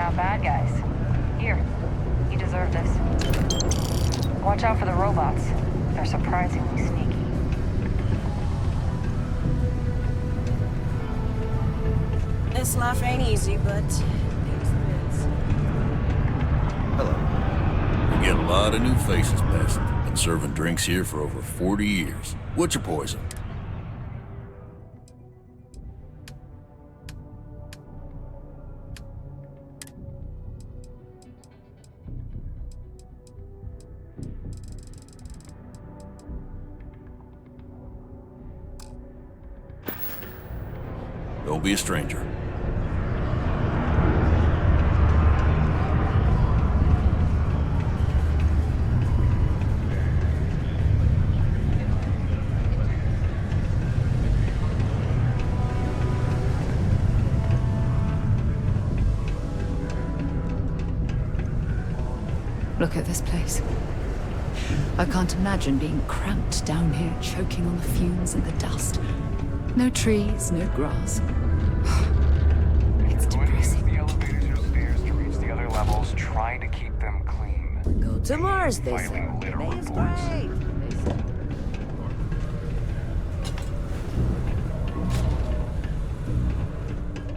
out bad guys. Here, you deserve this. Watch out for the robots. They're surprisingly sneaky. This life ain't easy, but it's biz. Hello. We get a lot of new faces passing. Been serving drinks here for over 40 years. What's your poison? Don't be a stranger. Look at this place. I can't imagine being cramped down here, choking on the fumes and the dust. No trees, no grass. It's depressing. The elevators or stairs to reach the other levels, trying to keep them clean. Go to Mars, they say. Filing litter Today is reports. great.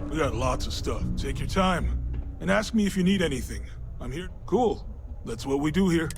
We got lots of stuff. Take your time. And ask me if you need anything. I'm here. Cool. That's what we do here.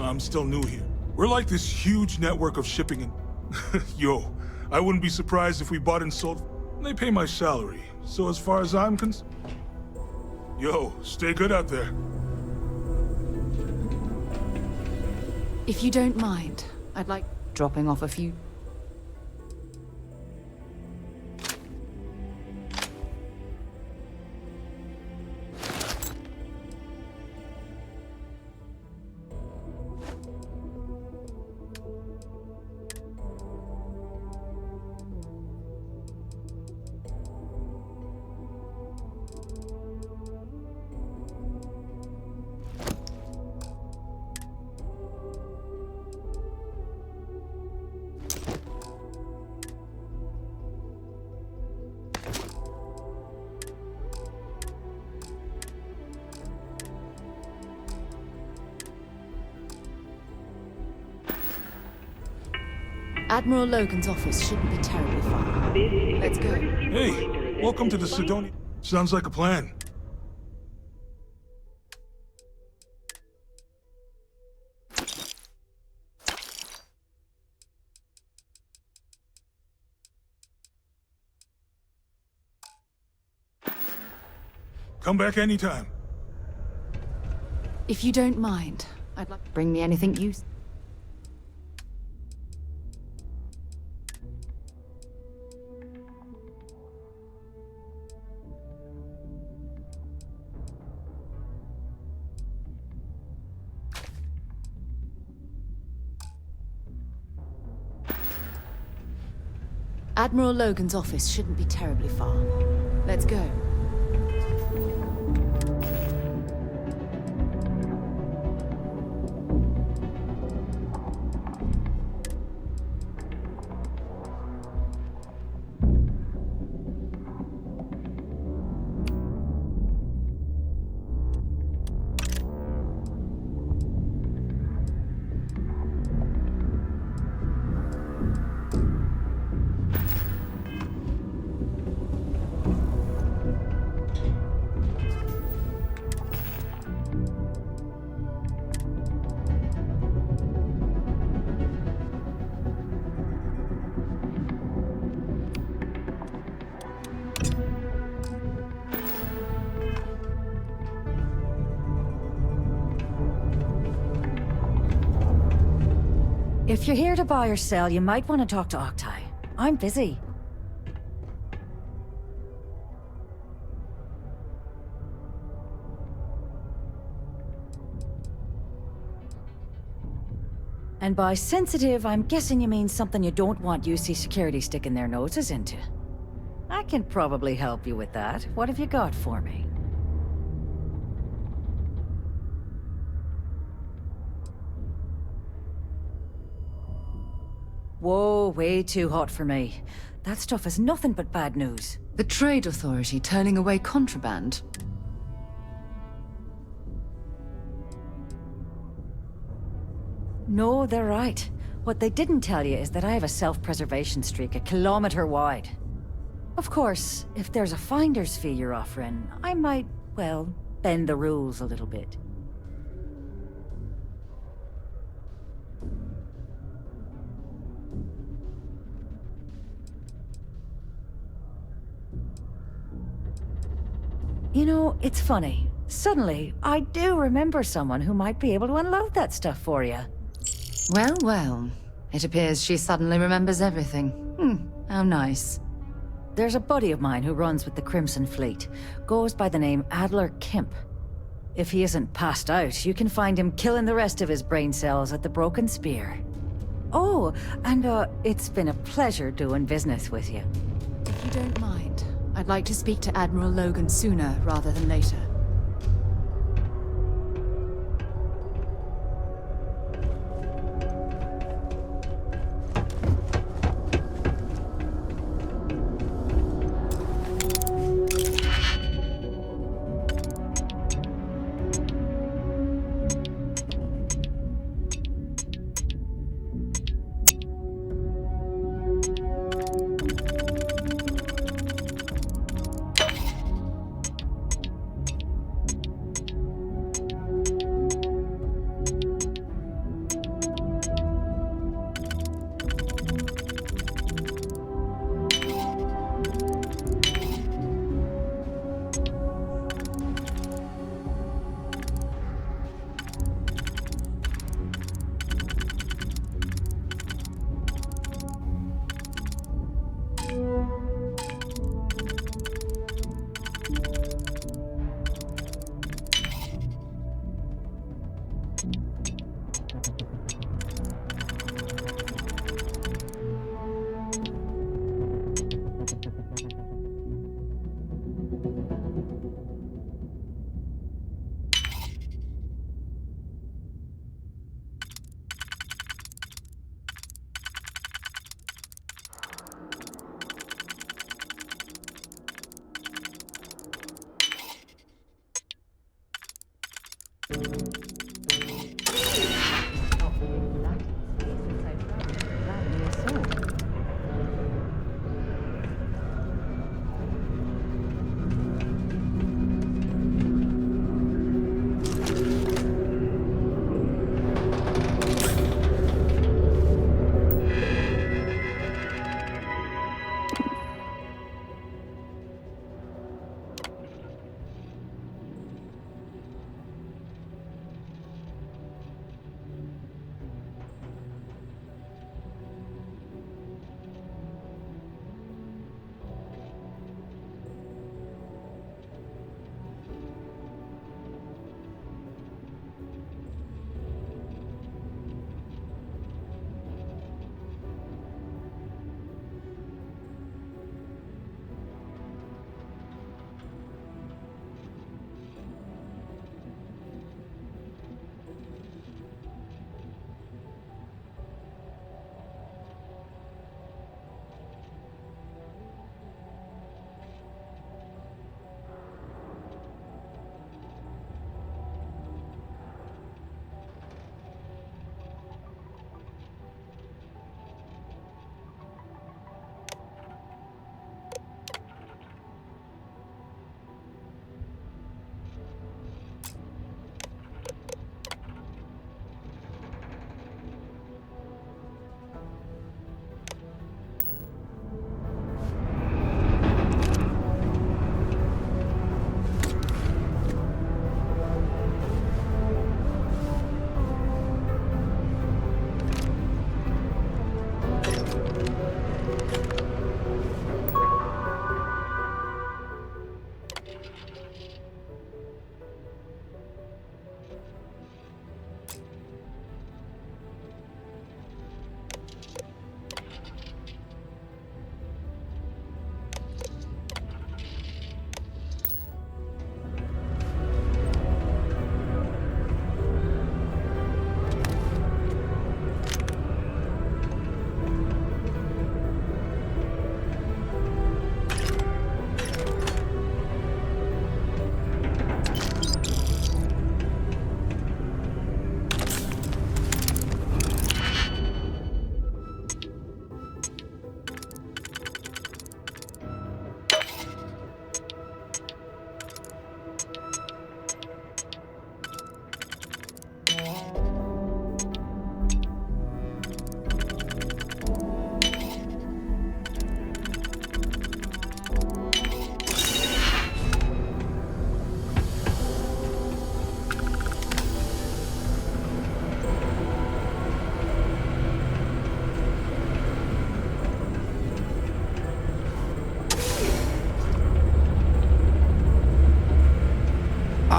I'm still new here. We're like this huge network of shipping and... Yo, I wouldn't be surprised if we bought and sold... They pay my salary, so as far as I'm concerned... Yo, stay good out there. If you don't mind, I'd like dropping off a few... Admiral Logan's office shouldn't be terribly far. Let's go. Hey, welcome to the Cydonia. Sounds like a plan. Come back anytime. If you don't mind, I'd like... Bring me anything you... Admiral Logan's office shouldn't be terribly far. Let's go. If you're here to buy or sell, you might want to talk to Octai. I'm busy. And by sensitive, I'm guessing you mean something you don't want UC security sticking their noses into. I can probably help you with that. What have you got for me? Whoa, way too hot for me. That stuff is nothing but bad news. The Trade Authority turning away contraband. No, they're right. What they didn't tell you is that I have a self-preservation streak a kilometer wide. Of course, if there's a finder's fee you're offering, I might, well, bend the rules a little bit. You know, it's funny. Suddenly, I do remember someone who might be able to unload that stuff for you. Well, well. It appears she suddenly remembers everything. How nice. There's a buddy of mine who runs with the Crimson Fleet. Goes by the name Adler Kemp. If he isn't passed out, you can find him killing the rest of his brain cells at the Broken Spear. Oh, and it's been a pleasure doing business with you. If you don't mind, I'd like to speak to Admiral Logan sooner rather than later.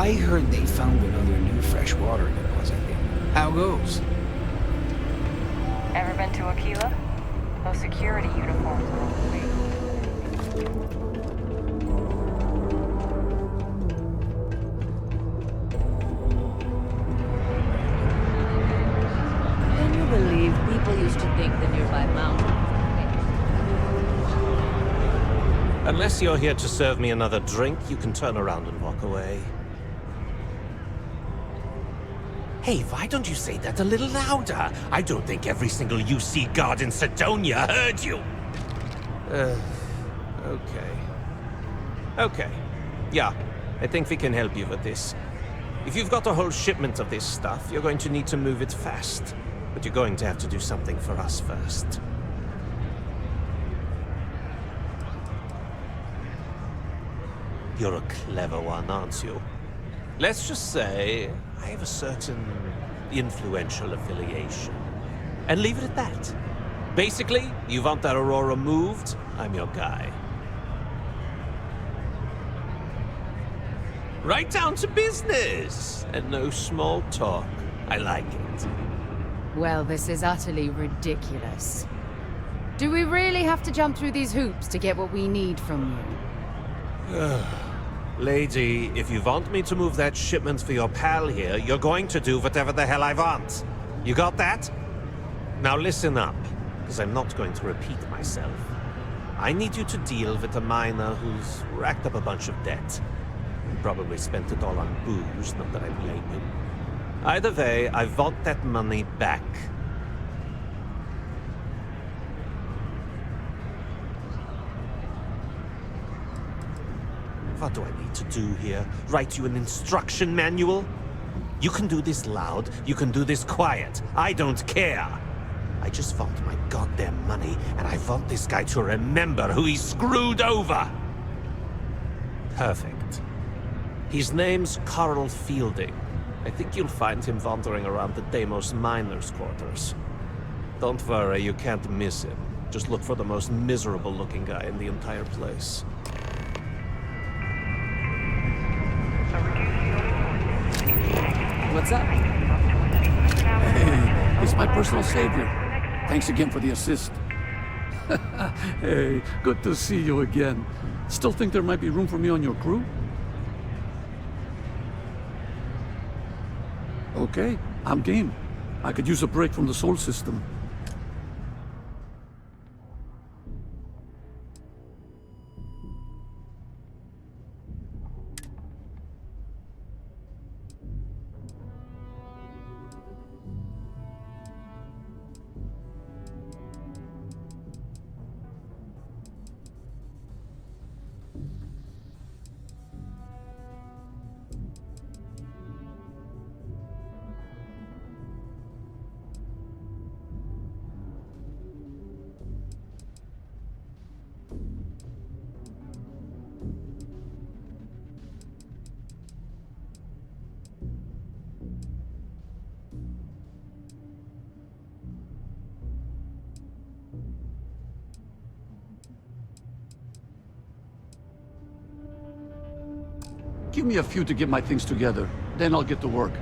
I heard they found another new freshwater deposit. How goes? Ever been to Aquila? Those security uniforms are holy. Can you believe people used to think the nearby mountain? Unless you're here to serve me another drink, you can turn around and walk away. Hey, why don't you say that a little louder? I don't think every single UC guard in Cydonia heard you! Okay. Okay. Yeah, I think we can help you with this. If you've got a whole shipment of this stuff, you're going to need to move it fast. But you're going to have to do something for us first. You're a clever one, aren't you? Let's just say I have a certain influential affiliation. And leave it at that. Basically, you want that Aurora moved, I'm your guy. Right down to business! And no small talk. I like it. Well, this is utterly ridiculous. Do we really have to jump through these hoops to get what we need from you? Lady, if you want me to move that shipment for your pal here, you're going to do whatever the hell I want. You got that? Now listen up, because I'm not going to repeat myself. I need you to deal with a miner who's racked up a bunch of debt. Probably spent it all on booze, not that I blame him. Either way, I want that money back. What do I need to do here? Write you an instruction manual? You can do this loud, you can do this quiet. I don't care. I just want my goddamn money, and I want this guy to remember who he screwed over. Perfect. His name's Carl Fielding. I think you'll find him wandering around the Deimos miners' quarters. Don't worry, you can't miss him. Just look for the most miserable-looking guy in the entire place. What's up? Hey, it's my personal savior. Thanks again for the assist. Hey, good to see you again. Still think there might be room for me on your crew? Okay, I'm game. I could use a break from the Sol system. Give me a few to get my things together, then I'll get to work.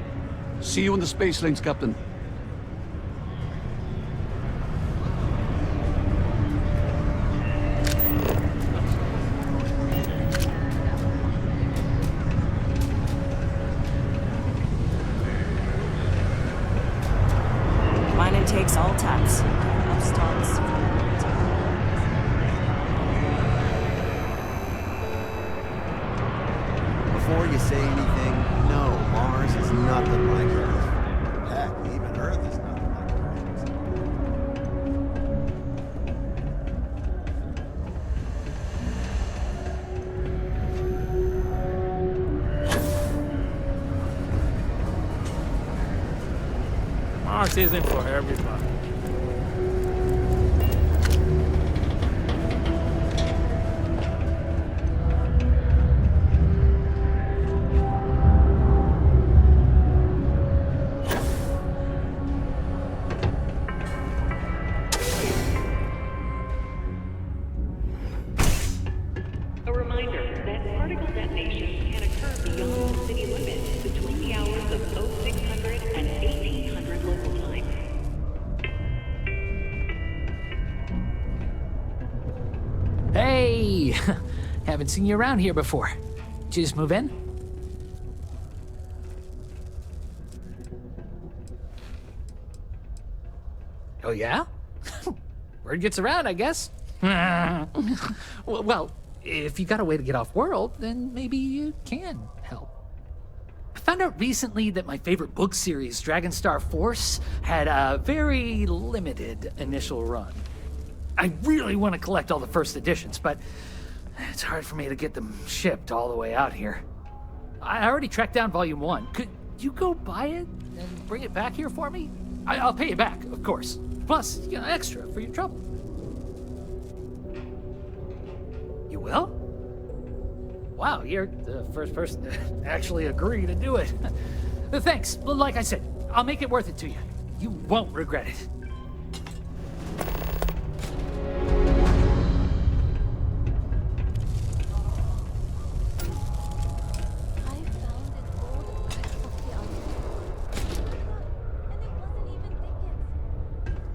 See you in the space lanes, Captain. Mining takes all types. Upstarts. Before you say anything, no, Mars is nothing like Earth. Heck, even Earth is nothing like Earth. Mars isn't for everybody. A reminder that particle detonation can occur beyond the city limits. of 0600 and 1800 local time. Hey! Haven't seen you around here before. Did you just move in? Oh, yeah? Word gets around, I guess. Well, if you got a way to get off world, then maybe you can help. I found out recently that my favorite book series, Dragonstar Force, had a very limited initial run. I really want to collect all the first editions, but it's hard for me to get them shipped all the way out here. I already tracked down Volume 1. Could you go buy it and bring it back here for me? I'll pay you back, of course. Plus, extra for your trouble. You will? Wow, you're the first person to actually agree to do it. Thanks. Like I said, I'll make it worth it to you. You won't regret it.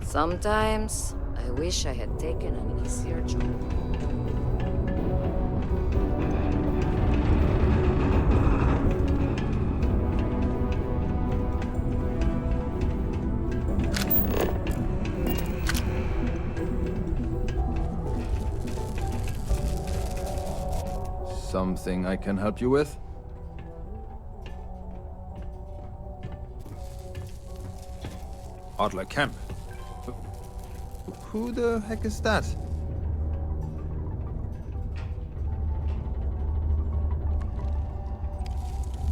Sometimes, I wish I had taken an easier job. Something I can help you with? Adler Kemp. Who the heck is that?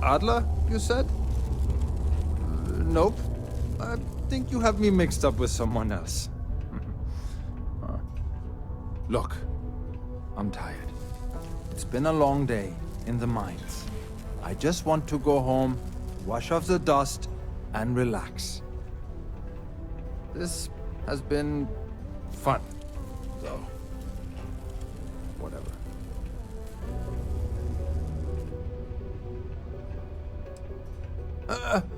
Adler, you said? Nope. I think you have me mixed up with someone else. Look, I'm tired. It's been a long day in the mines. I just want to go home, wash off the dust, and relax. This has been fun, though. Whatever.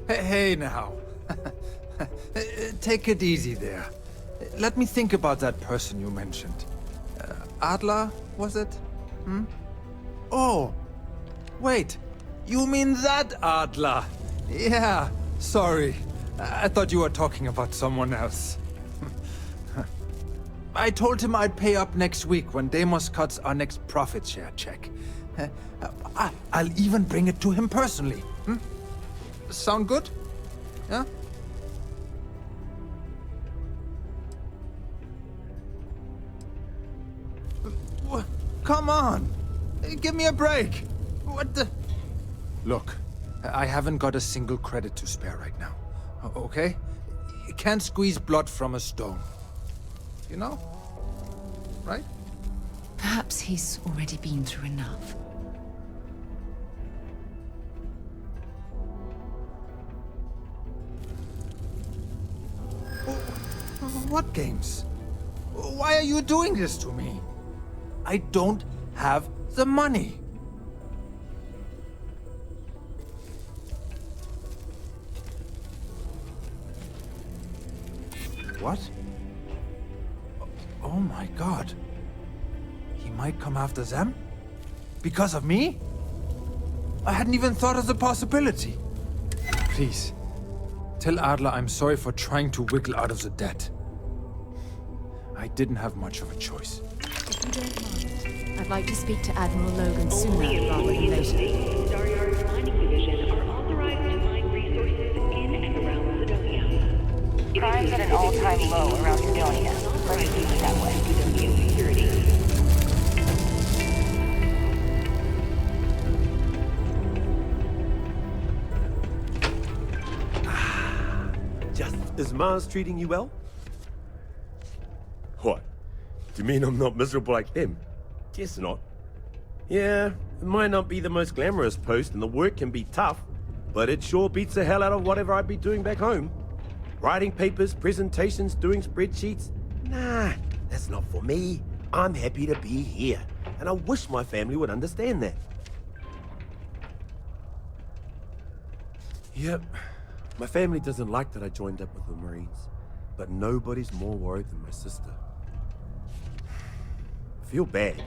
Hey now. Take it easy there. Let me think about that person you mentioned. Adler, was it? Hmm? Oh, wait. You mean that Adler? Yeah, sorry. I thought you were talking about someone else. I told him I'd pay up next week when Deimos cuts our next profit share check. I'll even bring it to him personally. Hmm? Sound good? Yeah? Come on! Give me a break! What the... Look, I haven't got a single credit to spare right now. Okay? You can't squeeze blood from a stone. You know? Right? Perhaps he's already been through enough. What games? Why are you doing this to me? I don't have the money. What? Oh my God. He might come after them? Because of me? I hadn't even thought of the possibility. Please, tell Adler I'm sorry for trying to wiggle out of the debt. I didn't have much of a choice. If you don't mind, I'd like to speak to Admiral Logan sooner rather than later. Staryard's mining division are authorized to mine resources in and around Cydonia. Crime's at an all-time low around Cydonia. Let's keep it that way. Cydonia security. Just is Mars treating you well? What? Do you mean I'm not miserable like them? Guess not. Yeah, it might not be the most glamorous post and the work can be tough, but it sure beats the hell out of whatever I'd be doing back home. Writing papers, presentations, doing spreadsheets? Nah, that's not for me. I'm happy to be here, and I wish my family would understand that. Yep. My family doesn't like that I joined up with the Marines, but nobody's more worried than my sister. I feel bad.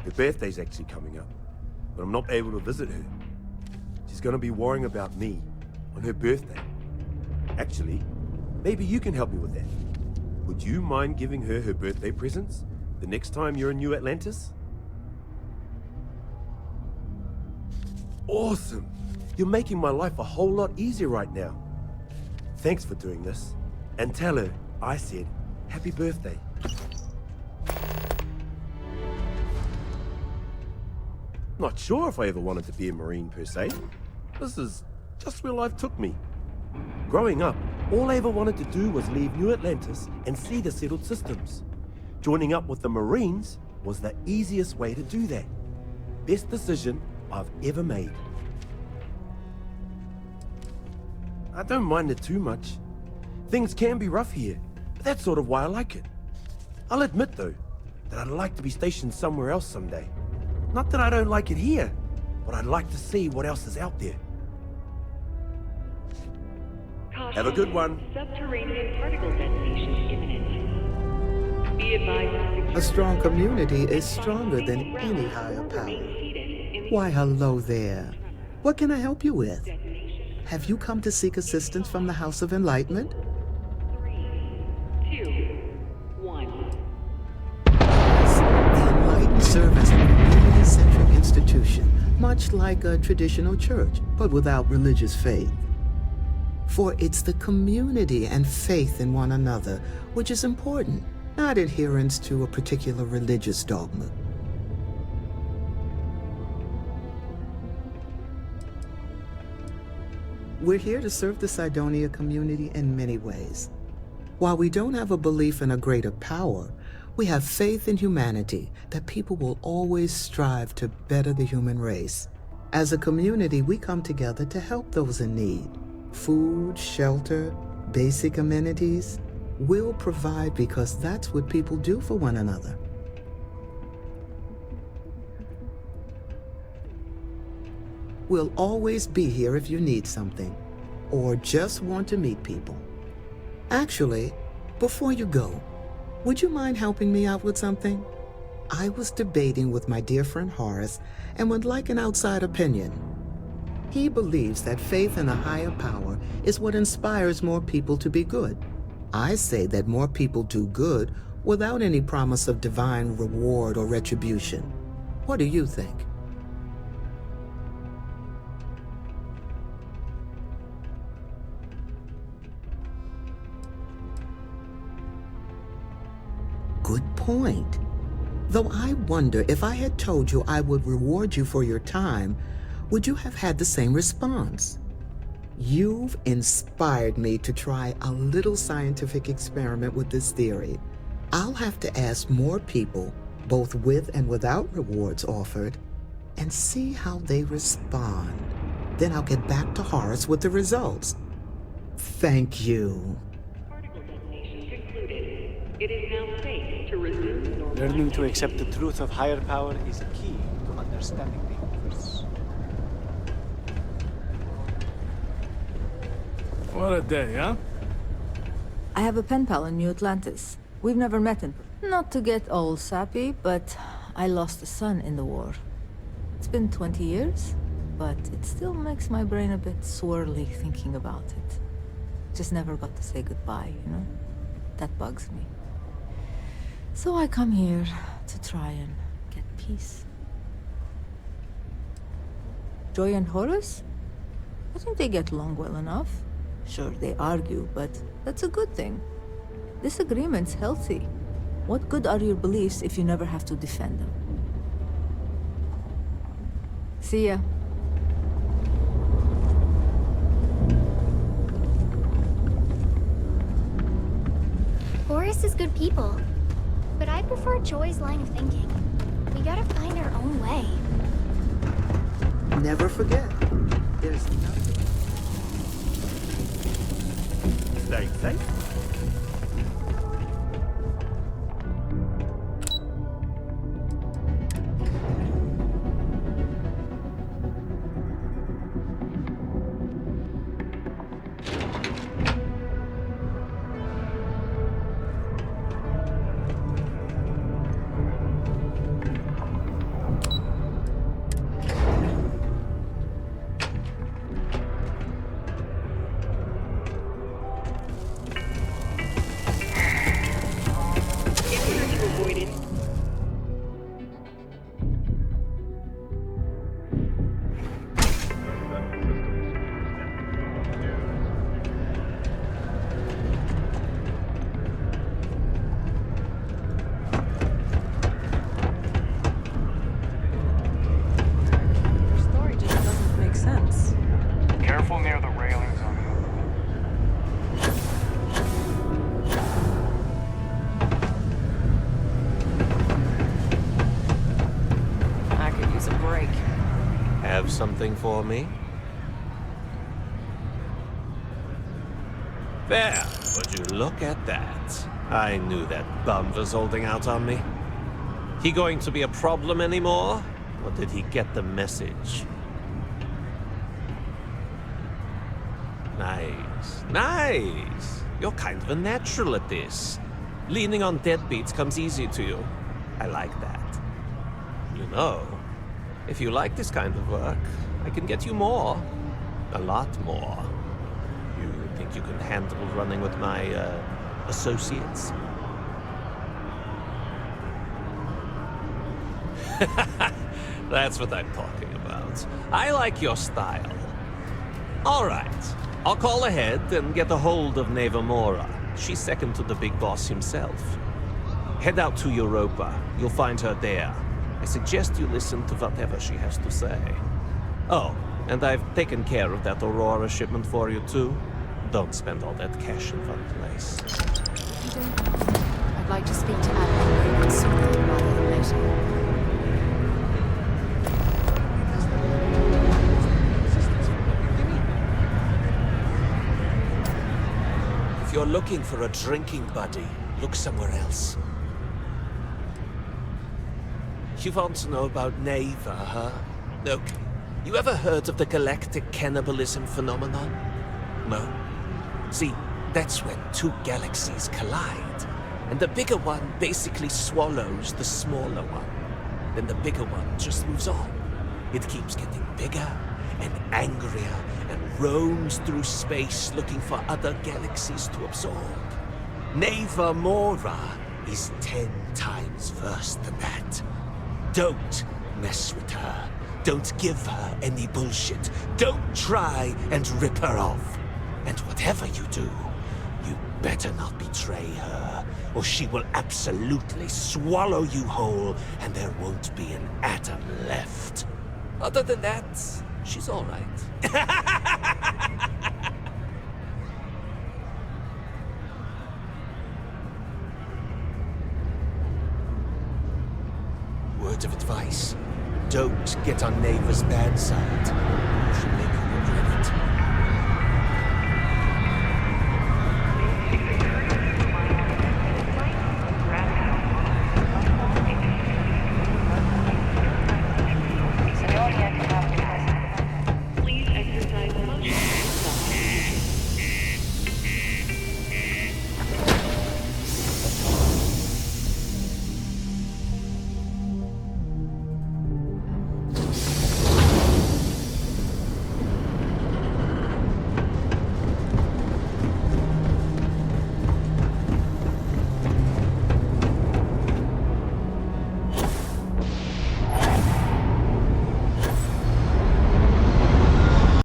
Her birthday's actually coming up, but I'm not able to visit her. She's gonna be worrying about me on her birthday. Actually, maybe you can help me with that. Would you mind giving her her birthday presents the next time you're in New Atlantis? Awesome! You're making my life a whole lot easier right now. Thanks for doing this. And tell her I said happy birthday. Not sure if I ever wanted to be a Marine per se. This is just where life took me. Growing up, all I ever wanted to do was leave New Atlantis and see the settled systems. Joining up with the Marines was the easiest way to do that. Best decision I've ever made. I don't mind it too much. Things can be rough here, but that's sort of why I like it. I'll admit, though, that I'd like to be stationed somewhere else someday. Not that I don't like it here, but I'd like to see what else is out there. Have a good one. Subterranean particle detonation imminent. Be advised. A strong community is stronger than any higher power. Why, hello there. What can I help you with? Have you come to seek assistance from the House of Enlightenment? 3, 2, 1. The Enlightened serve as a community-centric institution, much like a traditional church, but without religious faith. For it's the community and faith in one another which is important, not adherence to a particular religious dogma. We're here to serve the Cydonia community in many ways. While we don't have a belief in a greater power, we have faith in humanity, that people will always strive to better the human race. As a community, we come together to help those in need. Food, shelter, basic amenities. We'll provide because that's what people do for one another. We'll always be here if you need something, or just want to meet people. Actually, before you go, would you mind helping me out with something? I was debating with my dear friend Horace and would like an outside opinion. He believes that faith in a higher power is what inspires more people to be good. I say that more people do good without any promise of divine reward or retribution. What do you think? Good point. Though I wonder if I had told you I would reward you for your time, would you have had the same response? You've inspired me to try a little scientific experiment with this theory. I'll have to ask more people, both with and without rewards offered, and see how they respond. Then I'll get back to Horace with the results. Thank you. Particle detonation concluded. It is now safe to resume normal. Learning to accept the truth of higher power is key to understanding the universe. What a day, huh? I have a pen pal in New Atlantis. We've never met him. Not to get all sappy, but I lost a son in the war. It's been 20 years, but it still makes my brain a bit swirly thinking about it. Just never got to say goodbye, you know? That bugs me. So I come here to try and get peace. Joy and Horace? I think they get along well enough. Sure, they argue, but that's a good thing. Disagreement's healthy. What good are your beliefs if you never have to defend them? See ya. Horace is good people, but I prefer Joy's line of thinking. We gotta find our own way. Never forget, there's nothing. Stay safe. have something for me? There, would you look at that? I knew that bum was holding out on me. He going to be a problem anymore? Or did he get the message? Nice, nice. You're kind of a natural at this. Leaning on deadbeats comes easy to you. I like that. You know, if you like this kind of work, I can get you more. A lot more. You think you can handle running with my, associates? That's what I'm talking about. I like your style. All right. I'll call ahead and get a hold of Neva Mora. She's second to the big boss himself. Head out to Europa. You'll find her there. I suggest you listen to whatever she has to say. Oh, and I've taken care of that Aurora shipment for you too. Don't spend all that cash in one place. I'd like to speak to Adam sooner rather than later. If you're looking for a drinking buddy, look somewhere else. You want to know about Neva, huh? Look, you ever heard of the galactic cannibalism phenomenon? No? See, that's when two galaxies collide, and the bigger one basically swallows the smaller one. Then the bigger one just moves on. It keeps getting bigger and angrier and roams through space looking for other galaxies to absorb. Neva Mora is 10 times worse than that. Don't mess with her. Don't give her any bullshit. Don't try and rip her off. And whatever you do, you better not betray her, or she will absolutely swallow you whole, and there won't be an atom left. Other than that, she's all right. Word of advice. Don't get on Neva's bad side. She may